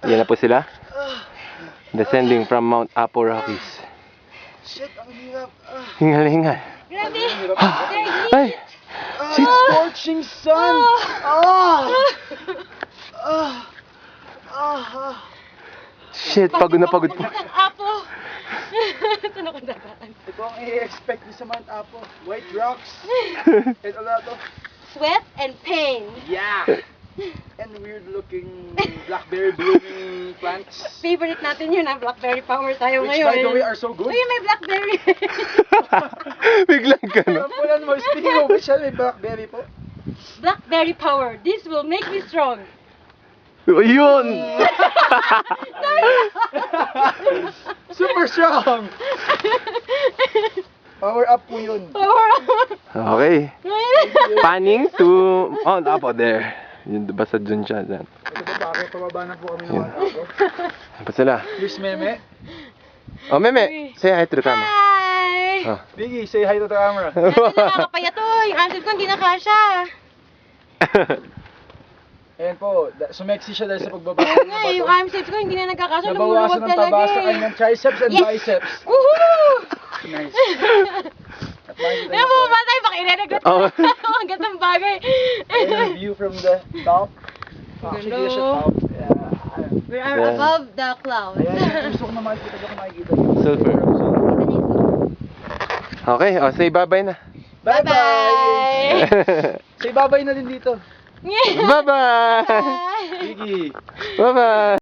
Yan na po sila. Descending from Mount Apo Rockies. Shit, ang hirap. Hingal, hingal. Grabe! Ay! Shit! Scorching sun! Shit, pagod na pagod po. Ang apo! Saan ako dadaan? Ito ang i-expect niyo sa Mount Apo. White rocks and a lot of Sweat and pain. and weird looking blackberry blooming plants. Favorite natin yun, ha? Blackberry power tayo Which ngayon. by the way are so good. Uy, may blackberry. Biglang ka na. Ang pulan mo, speaking of which, may blackberry po. Blackberry power. This will make me strong. Yun! Super strong! Power up po yun. Power up. Okay. Panning to Mount Apo there. Yun, basta dun siya. Dyan. Ito po, bakit pababa na po kami ng Yun. Mount Apo. Ano pa sila? Here's Meme. Oh, Meme! Say hi to the camera. Hi! Oh. Biggie, say hi to the camera. Natin nakakapaya to. Yung answer ko hindi na kasha. Ayan po, sumexy siya dahil sa pagbaba. Nga, yung armsets ko hindi na nagkakasya. Nabawasan ng taba sa eh. kanyang triceps and Yes. biceps. Woohoo! Nice. At makikita Alam niyo mo po, ba tayo? Baka ireregret Oh. Ang gandang bagay. ayan yung view from the top. Actually, Ganda. hindi siya top. Ayan. We are Yeah. above the clouds. Ayan, gusto ko na makikita ko makikita. Sulfur. Okay, oh, say bye-bye na. Bye-bye! Say bye-bye na din dito. Bye-bye! Biggie! Bye-bye!